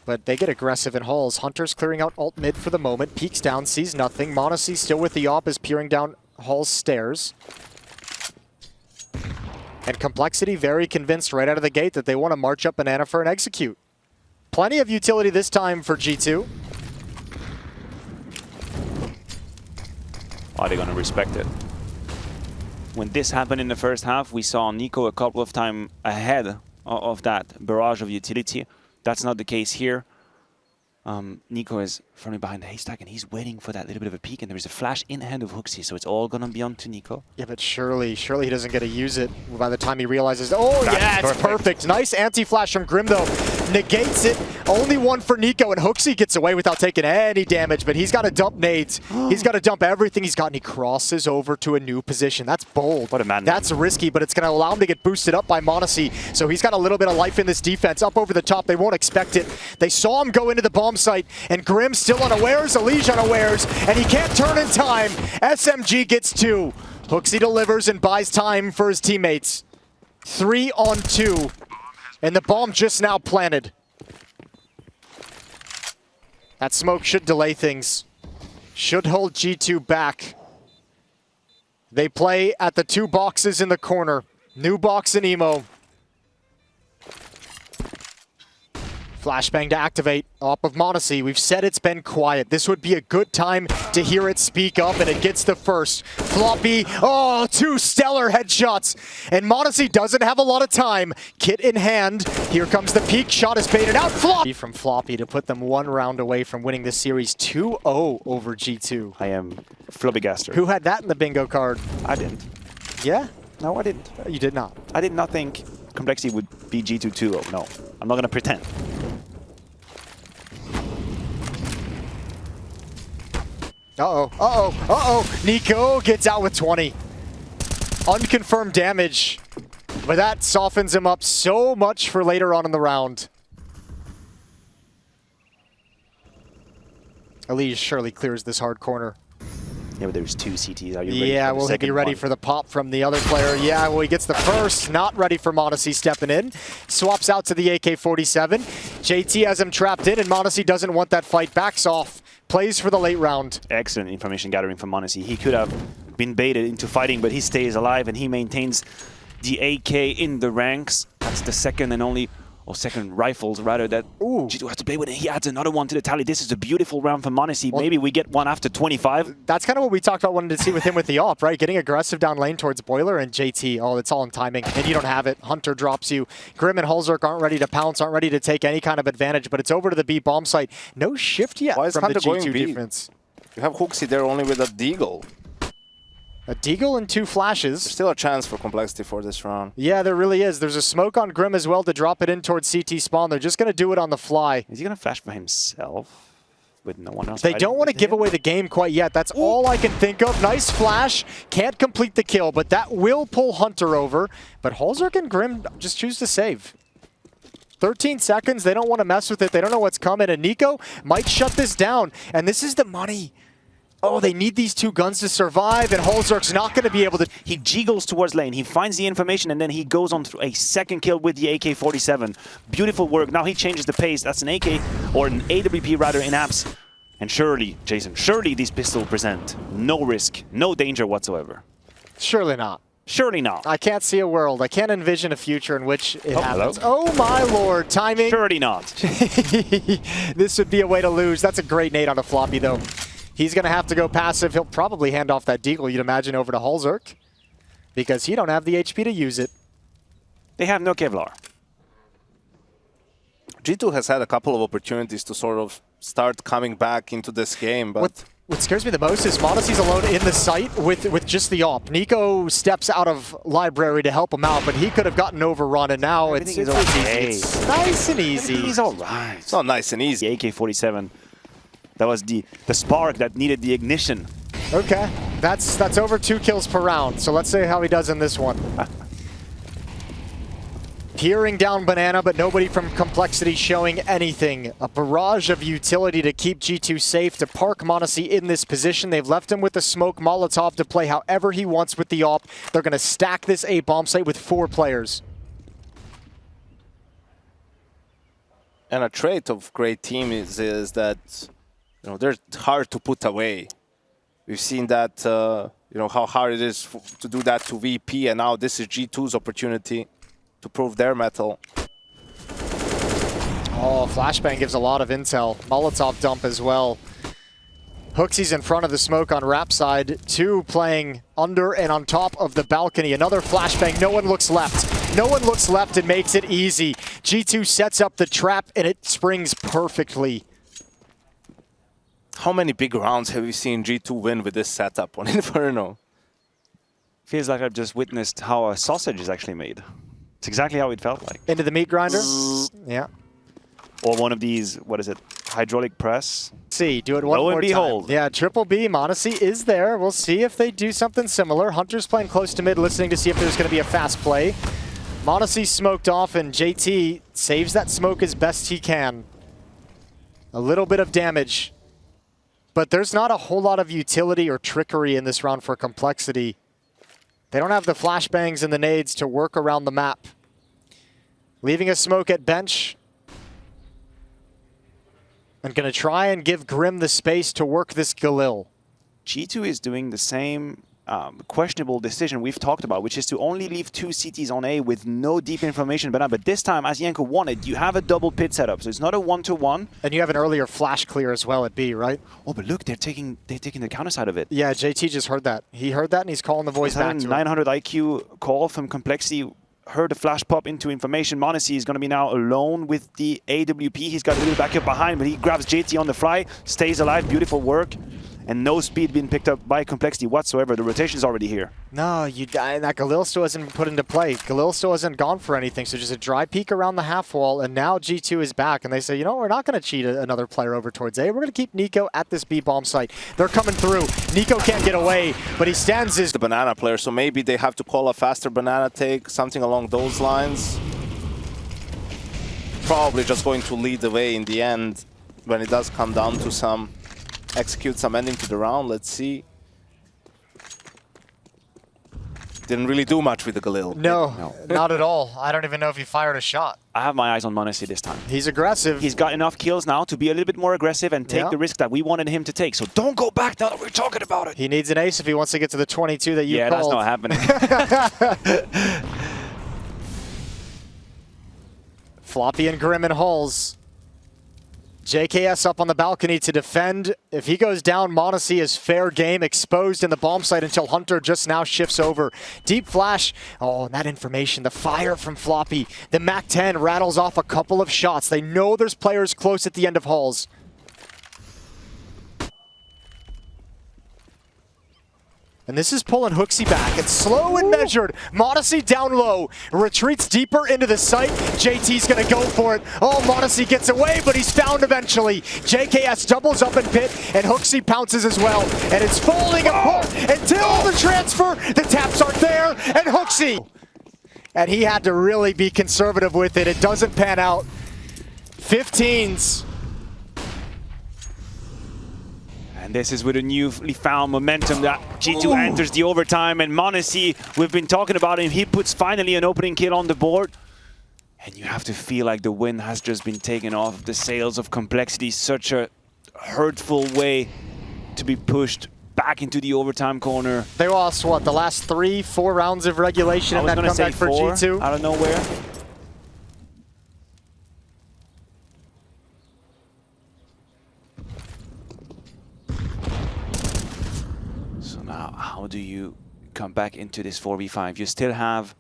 But they get aggressive in halls. Hunter's clearing out alt mid for the moment. Peeks down, sees nothing. m0NESY still with the AWP is peering down hall's stairs. And Complexity very convinced right out of the gate that they want to march up banana for an execute. Plenty of utility this time for G2. Are they going to respect it? When this happened in the first half, we saw Nico a couple of times ahead of that barrage of utility. That's not the case here. Nico is firmly behind the haystack, and he's waiting for that little bit of a peek, and there's a flash in hand of Hooksy, so it's all going to be on to Nico. Yeah, but surely he doesn't get to use it by the time he realizes, oh yeah, it's perfect. Nice anti-flash from Grim though. Negates it. Only 1 for Nico, and Hooksy gets away without taking any damage, but he's got to dump nades. He's got to dump everything he's got, and he crosses over to a new position. That's bold. What a man. That's risky, but it's going to allow him to get boosted up by m0NESY, so he's got a little bit of life in this defense. Up over the top, they won't expect it. They saw him go into the bomb site, and Grim still unawares, Elige unawares, and he can't turn in time. SMG gets 2. Hooksy delivers and buys time for his teammates. 3 on 2, and the bomb just now planted. That smoke should delay things. Should hold G2 back. They play at the 2 boxes in the corner. New box and Emo. Flashbang to activate. Off of m0NESY. We've said it's been quiet. This would be a good time to hear it speak up, and it gets the first. Floppy. Oh, 2 stellar headshots. And m0NESY doesn't have a lot of time. Kit in hand. Here comes the peak shot. Is baited out. Floppy from Floppy to put them 1 round away from winning this series 2-0 over G2. I am flabbergasted. Who had that in the bingo card? I didn't. Yeah? No, I didn't. You did not. I did not think Complexity would be G2 2-0. No, I'm not going to pretend. Uh-oh, uh-oh, uh-oh. Nico gets out with 20. Unconfirmed damage. But that softens him up so much for later on in the round. Elise surely clears this hard corner. Yeah, but there's 2 CTs. Are you ready? Yeah, for the will he be second ready one? for the pop from the other player? Yeah, well, he gets the first. Not ready for m0NESY stepping in. Swaps out to the AK-47. JT has him trapped in, and m0NESY doesn't want that fight. Backs off. Plays for the late round. Excellent information gathering from m0NESY. He could have been baited into fighting, but he stays alive and he maintains the AK in the ranks. That's the second and only, or second rifles rather, that G2 has to play with. And he adds another one to the tally. This is a beautiful round for m0NESY. Well, maybe we get one after 25. That's kind of what we talked about wanting to see with him with the AWP, right? Getting aggressive down lane towards Boiler and JT. Oh, it's all in timing, and you don't have it. Hunter drops you. Grim and Holzerk aren't ready to pounce, aren't ready to take any kind of advantage, but it's over to the B bomb site. No shift yet Why is from Hunter the going G2 B? defense. You have Hooksy there only with a Deagle. A Deagle and 2 flashes. There's still a chance for Complexity for this round. Yeah, there really is. There's a smoke on Grim as well to drop it in towards CT spawn. They're just going to do it on the fly. Is he going to flash for himself with no one else? They don't want to give away the game quite yet. That's all I can think of. Nice flash. Can't complete the kill, but that will pull Hunter over. But Holzerk and Grim just choose to save. 13 seconds. They don't want to mess with it. They don't know what's coming. And Nico might shut this down. And this is the money. Oh, they need these 2 guns to survive, and Holzerk's not going to be able to... He jiggles towards lane, he finds the information, and then he goes on through a second kill with the AK-47. Beautiful work. Now he changes the pace. That's an AK, or an AWP rather, in apps. And surely, Jason, surely these pistols present no risk, no danger whatsoever. Surely not. Surely not. I can't see a world. I can't envision a future in which it happens. Hello? Oh my lord, timing. Surely not. This would be a way to lose. That's a great nade on a floppy, though. He's going to have to go passive. He'll probably hand off that Deagle, you'd imagine, over to Holzerk, because he don't have the HP to use it. They have no Kevlar. G2 has had a couple of opportunities to sort of start coming back into this game, but... What scares me the most is m0NESY's alone in the site with just the AWP. Nico steps out of library to help him out, but he could have gotten overrun, and now it's okay. It's nice and easy. He's all right. It's not nice and easy. The AK-47, that was the spark that needed the ignition. Okay, that's over 2 kills per round, so let's see how he does in this one. Peering down Banana, but nobody from Complexity showing anything. A barrage of utility to keep G2 safe, to park m0NESY in this position. They've left him with the smoke Molotov to play however he wants with the AWP. They're going to stack this A bomb site with 4 players. And a trait of great team is that, you know, they're hard to put away. We've seen that, you know, how hard it is to do that to VP, and now this is G2's opportunity to prove their mettle. Oh, Flashbang gives a lot of intel. Molotov dump as well. Hooksy's in front of the smoke on Rap side. 2 playing under and on top of the balcony. Another Flashbang. No one looks left. No one looks left and makes it easy. G2 sets up the trap and it springs perfectly. How many big rounds have we seen G2 win with this setup on Inferno? Feels like I've just witnessed how a sausage is actually made. It's exactly how it felt like. Into the meat grinder? Yeah. Or one of these, what is it, hydraulic press? See, do it one more and behold. time. Yeah, Triple B, m0NESY is there. We'll see if they do something similar. Hunter's playing close to mid, listening to see if there's going to be a fast play. m0NESY smoked off, and JT saves that smoke as best he can. A little bit of damage. But there's not a whole lot of utility or trickery in this round for Complexity. They don't have the flashbangs and the nades to work around the map. Leaving a smoke at bench. And going to try and give Grim the space to work this Galil. G2 is doing the same questionable decision we've talked about, which is to only leave 2 CTs on A with no deep information. But this time, as Yanko wanted, you have a double pit setup, so it's not a 1-to-1. And you have an earlier flash clear as well at B, right? Oh, but look, they're taking the counter side of it. Yeah, JT just heard that. He heard that and he's calling the voice back to him. 900 IQ call from Complexity. Heard a flash pop into information. m0NESY is going to be now alone with the AWP. He's got a little backup behind, but he grabs JT on the fly, stays alive, beautiful work. And no speed being picked up by Complexity whatsoever. The rotation is already here. No, that Galil still hasn't been put into play. Galil still hasn't gone for anything, so just a dry peek around the half wall, and now G2 is back, and they say, you know, we're not going to cheat another player over towards A. We're going to keep Nico at this B bomb site. They're coming through. Nico can't get away, but he stands his... The banana player, so maybe they have to call a faster banana take, something along those lines. Probably just going to lead the way in the end when it does come down to some... execute some ending to the round. Let's see. Didn't really do much with the Galil. No, not at all. I don't even know if he fired a shot. I have my eyes on m0NESY this time. He's aggressive. He's got enough kills now to be a little bit more aggressive and take the risk that we wanted him to take. So don't go back now that we're talking about it. He needs an ace if he wants to get to the 22 that you called. Yeah, that's not happening. Floppy and Grim and Hulls. JKS up on the balcony to defend. If he goes down, m0NESY is fair game, exposed in the bomb site until Hunter just now shifts over. Deep flash. Oh, and that information, the fire from Floppy. The MAC-10 rattles off a couple of shots. They know there's players close at the end of Hulls. And this is pulling HooXi back. It's slow and measured. m0NESY down low. Retreats deeper into the site. JT's going to go for it. Oh, m0NESY gets away, but he's found eventually. JKS doubles up in pit, and HooXi pounces as well. And it's falling apart until the transfer. The taps aren't there, and HooXi. And he had to really be conservative with it. It doesn't pan out. 15s. And this is with a newly found momentum that G2 enters the overtime. And m0NESY, we've been talking about him. He puts finally an opening kill on the board. And you have to feel like the wind has just been taken off the sails of Complexity. Such a hurtful way to be pushed back into the overtime corner. They lost, what, the last 3-4 rounds of regulation in that comeback for G2? Out of nowhere. Now, how do you come back into this 4v5? You still have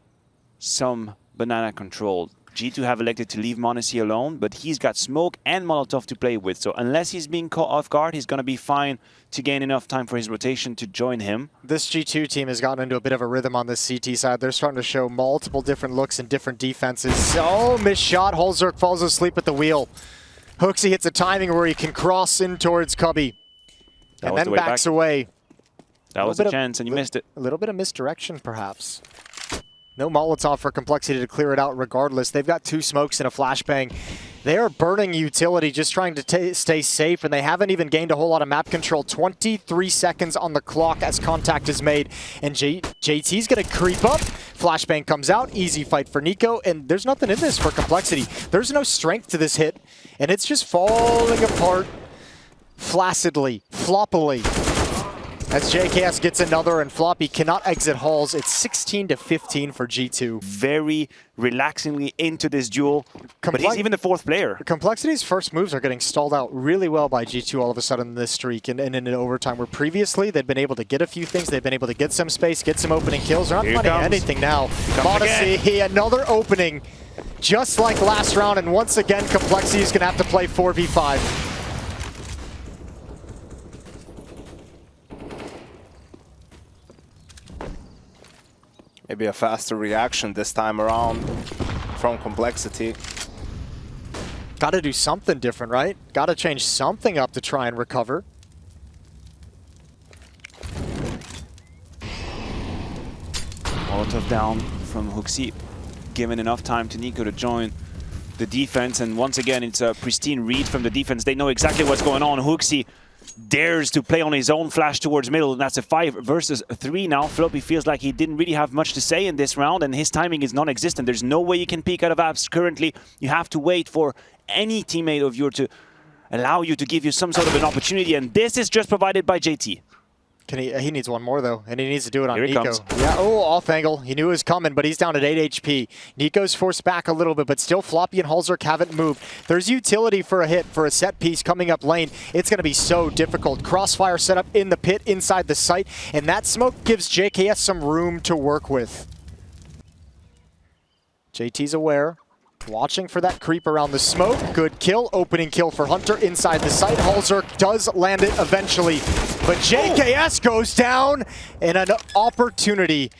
some banana control. G2 have elected to leave m0NESY alone, but he's got smoke and Molotov to play with. So unless he's being caught off guard, he's going to be fine to gain enough time for his rotation to join him. This G2 team has gotten into a bit of a rhythm on this CT side. They're starting to show multiple different looks and different defenses. Oh, missed shot. Hulzerk falls asleep at the wheel. HooXi hits a timing where he can cross in towards Cubby. And then backs away. That was a chance, and you missed it. A little bit of misdirection, perhaps. No Molotov for Complexity to clear it out regardless. They've got 2 smokes and a flashbang. They are burning utility, just trying to stay safe, and they haven't even gained a whole lot of map control. 23 seconds on the clock as contact is made, and JT's going to creep up. Flashbang comes out, easy fight for Nico, and there's nothing in this for Complexity. There's no strength to this hit, and it's just falling apart flaccidly, floppily. As JKS gets another and Floppy cannot exit Halls, it's 16-15 for G2. Very relaxingly into this duel, but he's even the 4th player. Complexity's first moves are getting stalled out really well by G2 all of a sudden in this streak and in an overtime, where previously they'd been able to get a few things, they've been able to get some space, get some opening kills. They're not finding anything now. m0NESY, another opening, just like last round, and once again Complexity is going to have to play 4v5. Maybe a faster reaction this time around from Complexity. Got to do something different, right? Got to change something up to try and recover. Molotov down from HooXi, giving enough time to Nico to join the defense. And once again, it's a pristine read from the defense. They know exactly what's going on. HooXi dares to play on his own flash towards middle, and that's a 5 versus 3 now. Floppy feels like he didn't really have much to say in this round, and his timing is non-existent. There's no way you can peek out of apps currently. You have to wait for any teammate of yours to allow you to give you some sort of an opportunity, and this is just provided by JT. He needs one more, though, and he needs to do it on Here he Nico. comes. Yeah, oh, off angle. He knew it was coming, but he's down at 8 HP. Nico's forced back a little bit, but still Floppy and Halzerk haven't moved. There's utility for a hit, for a set piece coming up lane. It's going to be so difficult. Crossfire set up in the pit, inside the site, and that smoke gives JKS some room to work with. JT's aware. Watching for that creep around the smoke. Good kill. Opening kill for Hunter inside the site. Halzerk does land it eventually. But JKS goes down in an opportunity.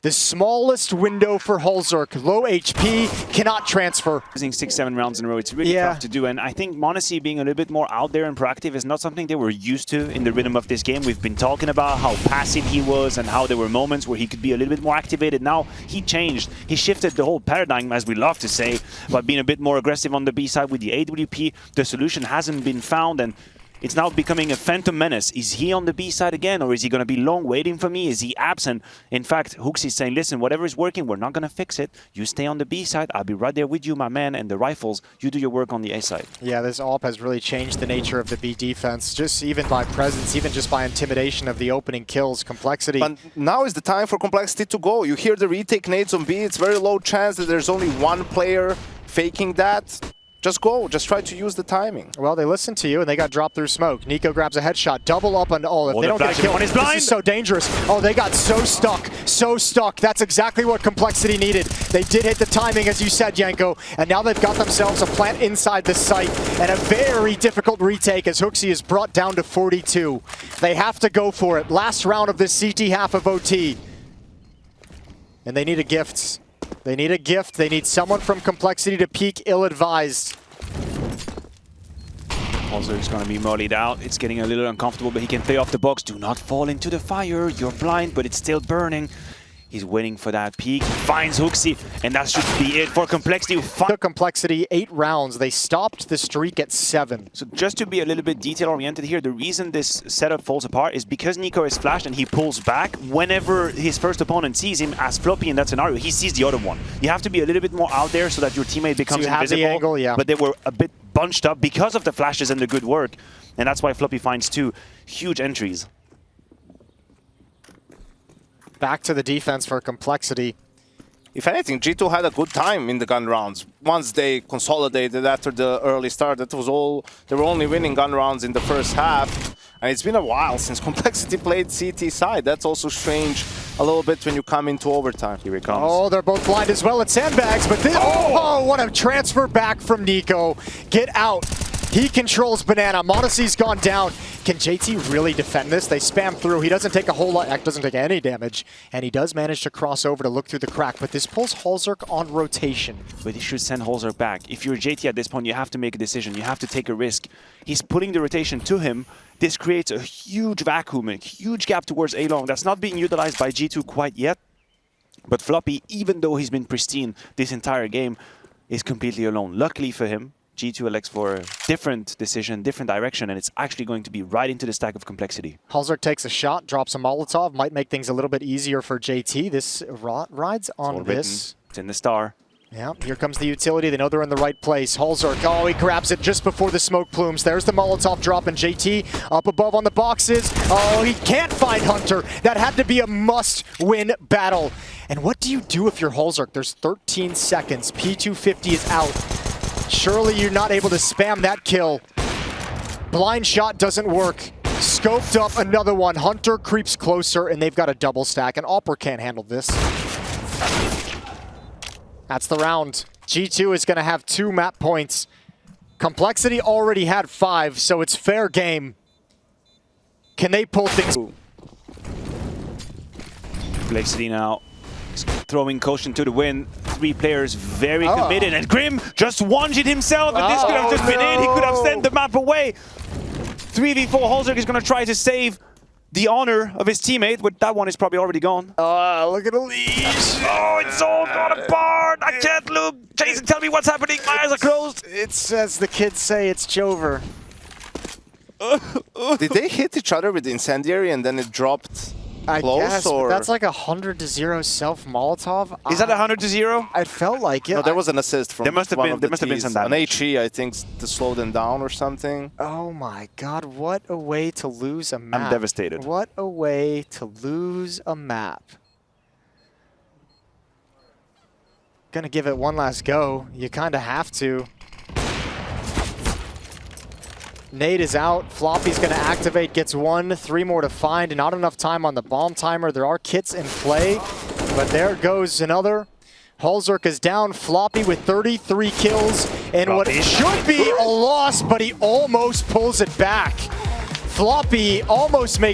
The smallest window for Halzerk. Low HP, cannot transfer. Losing 6-7 rounds in a row, it's really tough to do. And I think Monacy being a little bit more out there and proactive is not something they were used to in the rhythm of this game. We've been talking about how passive he was and how there were moments where he could be a little bit more activated. Now he changed. He shifted the whole paradigm, as we love to say, by being a bit more aggressive on the B side with the AWP. The solution hasn't been found, and it's now becoming a phantom menace. Is he on the B side again, or is he going to be long waiting for me? Is he absent? In fact, Hooks is saying, listen, whatever is working, we're not going to fix it. You stay on the B side. I'll be right there with you, my man, and the rifles. You do your work on the A side. Yeah, this AWP has really changed the nature of the B defense, just even by presence, even just by intimidation of the opening kills, Complexity. But now is the time for Complexity to go. You hear the retake nades on B. It's very low chance that there's only one player faking that. Just go. Just try to use the timing. Well, they listened to you, and they got dropped through smoke. Nico grabs a headshot. Double up on all. If they don't get a kill, this is so dangerous. Oh, they got so stuck. So stuck. That's exactly what Complexity needed. They did hit the timing, as you said, Yanko. And now they've got themselves a plant inside the site. And a very difficult retake as Hooksy is brought down to 42. They have to go for it. Last round of this CT half of OT. And they need a gift. They need a gift. They need someone from Complexity to peek ill-advised. Also, it's going to be mollied out. It's getting a little uncomfortable, but he can play off the box. Do not fall into the fire. You're blind, but it's still burning. He's waiting for that peek. He finds Hooksy, and that should be it for Complexity. Took Complexity 8 rounds. They stopped the streak at 7. So just to be a little bit detail-oriented here, the reason this setup falls apart is because Nico is flashed and he pulls back. Whenever his first opponent sees him as Floppy in that scenario, he sees the other one. You have to be a little bit more out there so that your teammate becomes invisible. The angle, yeah. But they were a bit bunched up because of the flashes and the good work. And that's why Floppy finds 2 huge entries. Back to the defense for Complexity. If anything, G2 had a good time in the gun rounds. Once they consolidated after the early start, that was all. They were only winning gun rounds in the first half. And it's been a while since Complexity played CT side. That's also strange a little bit when you come into overtime. Here it comes. Oh, they're both blind as well at sandbags, but this, oh, what a transfer back from Nico. Get out. He controls Banana. Monacy's gone down. Can JT really defend this? They spam through. He doesn't take a whole lot, doesn't take any damage. And he does manage to cross over to look through the crack, but this pulls Halzerk on rotation. But he should send Halzerk back. If you're JT at this point, you have to make a decision. You have to take a risk. He's putting the rotation to him. This creates a huge vacuum, a huge gap towards A-Long. That's not being utilized by G2 quite yet. But Floppy, even though he's been pristine this entire game, is completely alone. Luckily for him, G2 elects for a different decision, different direction, and it's actually going to be right into the stack of Complexity. Halzerk takes a shot, drops a Molotov, might make things a little bit easier for JT. This rides on this. It's in the star. Yeah, here comes the utility. They know they're in the right place. Halzerk, oh, he grabs it just before the smoke plumes. There's the Molotov drop, and JT up above on the boxes. Oh, he can't find Hunter. That had to be a must-win battle. And what do you do if you're Halzerk? There's 13 seconds. P250 is out. Surely you're not able to spam that kill. Blind shot doesn't work. Scoped up another one. Hunter creeps closer, and they've got a double stack, and Opera can't handle this. That's the round. G2 is going to have 2 map points. Complexity already had 5, so it's fair game. Can they pull things? Complexity now throwing caution to the wind. 3 players very committed, and Grim just one-hit himself, and this could have just been it. He could have sent the map away. 3v4, Halzerk is going to try to save the honor of his teammate, but that one is probably already gone. Look at the leash. Oh, it's all gone apart. I can't look. Jason, tell me what's happening. My eyes are closed. It's, as the kids say, it's Jover. Did they hit each other with the incendiary and then it dropped I close, guess, but or that's like 100-0 self Molotov. Is that 100-0? It felt like it. no, there was an assist from There must have one been- of there the must have been some Ts. An damage. HE, I think, to slow them down or something. Oh my god, what a way to lose a map. I'm devastated. What a way to lose a map. Gonna give it one last go. You kind of have to. Nade is out. Floppy's going to activate, gets 1, 3 more to find. Not enough time on the bomb timer. There are kits in play, but there goes another. Hulzerk is down. Floppy with 33 kills in what should be a loss, but he almost pulls it back. Floppy almost makes